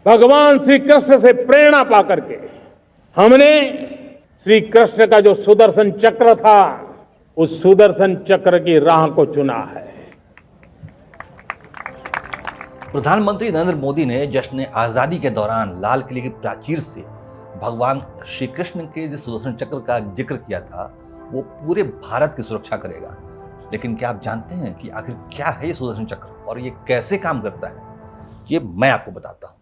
भगवान श्री कृष्ण से प्रेरणा पा करके हमने श्री कृष्ण का जो सुदर्शन चक्र था, उस सुदर्शन चक्र की राह को चुना है। प्रधानमंत्री नरेंद्र मोदी ने जश्न आजादी के दौरान लाल किले की प्राचीर से भगवान श्री कृष्ण के जिस सुदर्शन चक्र का जिक्र किया था, वो पूरे भारत की सुरक्षा करेगा। लेकिन क्या आप जानते हैं कि आखिर क्या है ये सुदर्शन चक्र और ये कैसे काम करता है? ये मैं आपको बताता हूं।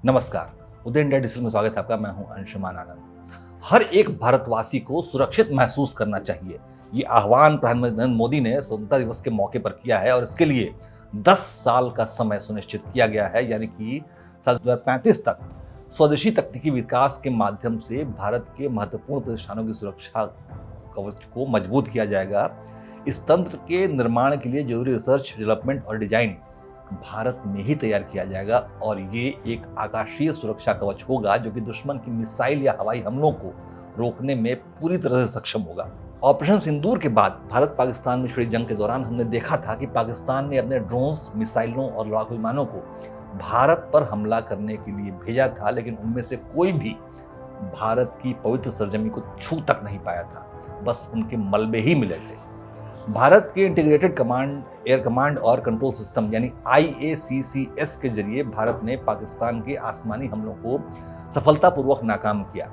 नमस्कार, उदय इंडिया डिजिटल में स्वागत है आपका। मैं हूं अंशुमान आनंद। हर एक भारतवासी को सुरक्षित महसूस करना चाहिए, ये आह्वान प्रधानमंत्री नरेंद्र मोदी ने स्वतंत्रता दिवस के मौके पर किया है और इसके लिए 10 साल का समय सुनिश्चित किया गया है, यानी कि साल 2035 तक स्वदेशी तकनीकी विकास के माध्यम से भारत के महत्वपूर्ण प्रतिष्ठानों की सुरक्षा कवच को मजबूत किया जाएगा। इस तंत्र के निर्माण के लिए जरूरी रिसर्च, डेवलपमेंट और डिजाइन भारत में ही तैयार किया जाएगा और ये एक आकाशीय सुरक्षा कवच होगा जो कि दुश्मन की मिसाइल या हवाई हमलों को रोकने में पूरी तरह से सक्षम होगा। ऑपरेशन सिंदूर के बाद भारत पाकिस्तान में छिड़ी जंग के दौरान हमने देखा था कि पाकिस्तान ने अपने ड्रोन्स, मिसाइलों और लड़ाकू विमानों को भारत पर हमला करने के लिए भेजा था, लेकिन उनमें से कोई भी भारत की पवित्र सरजमी को छू तक नहीं पाया था, बस उनके मलबे ही मिले थे। भारत के इंटीग्रेटेड कमांड, एयर कमांड और कंट्रोल सिस्टम यानी IACCS के जरिए भारत ने पाकिस्तान के आसमानी हमलों को सफलतापूर्वक नाकाम किया।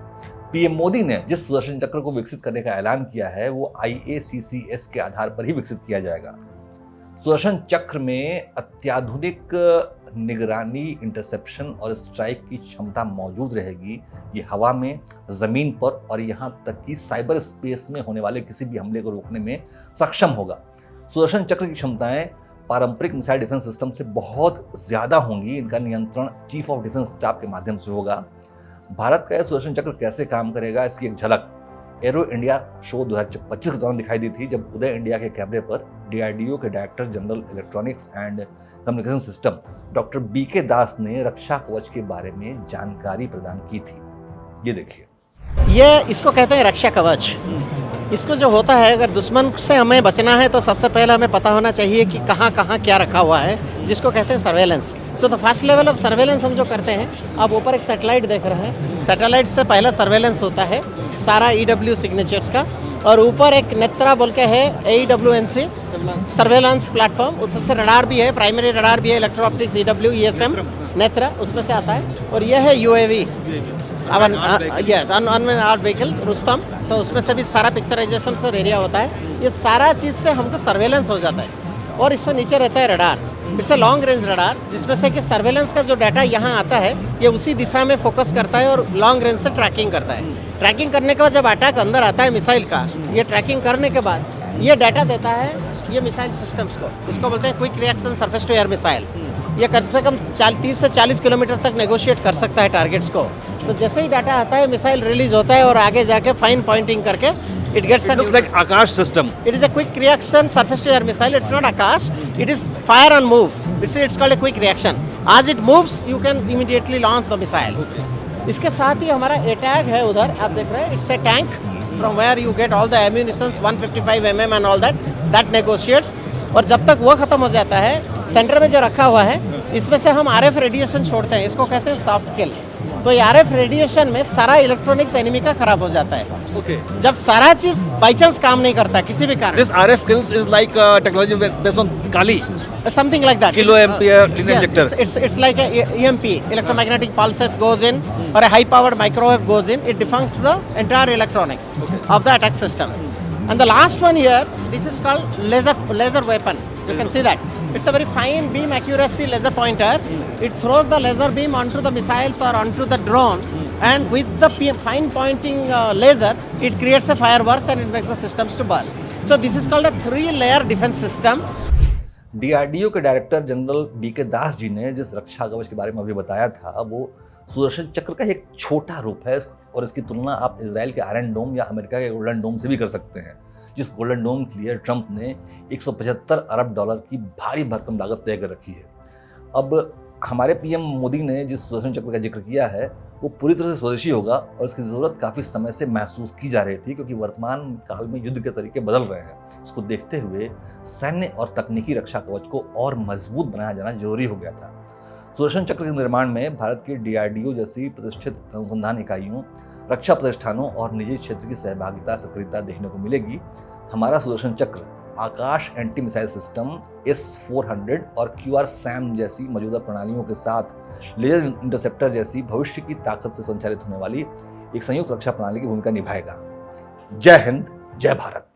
पीएम मोदी ने जिस सुदर्शन चक्र को विकसित करने का ऐलान किया है, वो IACCS के आधार पर ही विकसित किया जाएगा। सुदर्शन चक्र में अत्याधुनिक निगरानी, इंटरसेप्शन और स्ट्राइक की क्षमता मौजूद रहेगी। ये हवा में, जमीन पर और यहाँ तक कि साइबर स्पेस में होने वाले किसी भी हमले को रोकने में सक्षम होगा। सुदर्शन चक्र की क्षमताएं पारंपरिक मिसाइल डिफेंस सिस्टम से बहुत ज्यादा होंगी। इनका नियंत्रण चीफ ऑफ डिफेंस स्टाफ के माध्यम से होगा। भारत का यह सुदर्शन चक्र कैसे काम करेगा, इसकी एक झलक एरो इंडिया शो 2025 के दौरान दिखाई दी थी, जब उदय इंडिया के कैमरे पर DRDO के director general electronics and communication system doctor BK दास ने रक्षा कवच के बारे में जानकारी प्रदान की थी। ये देखिए, ये इसको कहते हैं रक्षा कवच। इसको जो होता है, अगर दुश्मन से हमें बचना है तो सबसे पहले हमें पता होना चाहिए कि कहाँ कहाँ क्या रखा हुआ है, जिसको कहते हैं surveillance. So the first level of surveillance हम जो करते हैं, आप ऊपर एक सैटेलाइट देख रहे हैं, सैटेलाइट से पहला सर्वेलेंस होता है सारा EW सिग्नेचर्स का, और ऊपर एक नेत्रा बोल के है AEWNC सर्वेलेंस प्लेटफॉर्म, उससे रडार भी है, प्राइमरी रडार भी है, electro optics, EW, ESM, Netra उसमें से आता है। और यह है UAV, unmanned armed vehicle Rustam, तो उसमें से भी सारा पिक्चराइजेशन और एरिया होता है। ये सारा चीज़ से हमको सर्वेलेंस हो जाता है। और इससे नीचे रहता है radar, it's a long range radar, जिसमें से कि सर्वेलेंस का जो डाटा यहाँ आता है, ये उसी दिशा में फोकस करता है और लॉन्ग रेंज से ट्रैकिंग करता है। ट्रैकिंग करने के बाद जब अटैक अंदर आता है मिसाइल का, ये ट्रैकिंग करने के बाद ये डाटा देता है ये मिसाइल सिस्टम्स को। इसको बोलते हैं quick reaction surface to air missile. ये कम से कम 30 से 40 किलोमीटर तक नेगोशिएट कर सकता है टारगेट्स को। तो जैसे ही डाटा आता है, मिसाइल रिलीज होता है और आगे जाके फाइन पॉइंटिंग करके it gets a like Akash system. It is a quick reaction surface to air missile. It's not Akash. It is fire and move. It's called a quick reaction. As it moves, you can immediately launch the missile. इसके साथ ही हमारा attack है उधर, आप देख रहे हैं, it's a tank from where you get all the ammunitions 155 mm and all that negotiates. और जब तक वो खत्म हो जाता है, सेंटर में जो रखा हुआ है, इसमें से हम RF रेडिएशन छोड़ते हैं, इसको कहते हैं सॉफ्ट किल। तो ये RF रेडिएशन में सारा इलेक्ट्रॉनिक्स एनिमी का खराब हो जाता है। जब सारा चीज बाई चांस काम नहीं करता किसी भी कारण, This RF kills is like technology based on Kali, something like that, kilo ampere linear injector. It's like a EMP, electromagnetic pulses goes in, or a high powered microwave goes in. It defuncts the entire electronics of the attack systems. And the last one here, this is called laser weapon. You can see that it's a very fine beam accuracy laser pointer. It throws the laser beam onto the missiles or onto the drone, and with the fine pointing laser, it creates a fireworks and it makes the systems to burn. So this is called a 3-layer defense system. DRDO के director general BK Das ji ने जिस रक्षा कवच के बारे में अभी बताया था, वो सुदर्शन चक्र का एक छोटा रूप है और इसकी तुलना आप इजराइल के आयरन डोम या अमेरिका के गोल्डन डोम से भी कर सकते हैं, जिस गोल्डन डोम के लिए ट्रंप ने 175 अरब डॉलर की भारी भरकम लागत तय कर रखी है। अब हमारे पीएम मोदी ने जिस सुदर्शन चक्र का जिक्र किया है, वो पूरी तरह से स्वदेशी होगा और इसकी ज़रूरत काफ़ी समय से महसूस की जा रही थी, क्योंकि वर्तमान काल में युद्ध के तरीके बदल रहे हैं। इसको देखते हुए सैन्य और तकनीकी रक्षा कवच को और मजबूत बनाया जाना जरूरी हो गया था। सुदर्शन चक्र के निर्माण में भारत की DRDO जैसी प्रतिष्ठित अनुसंधान इकाइयों, रक्षा प्रतिष्ठानों और निजी क्षेत्र की सहभागिता सक्रियता देखने को मिलेगी। हमारा सुदर्शन चक्र आकाश एंटी मिसाइल सिस्टम S-400 और QR-SAM जैसी मौजूदा प्रणालियों के साथ लेजर इंटरसेप्टर जैसी भविष्य की ताकत से संचालित होने वाली एक संयुक्त रक्षा प्रणाली की भूमिका निभाएगा। जय हिंद, जय भारत।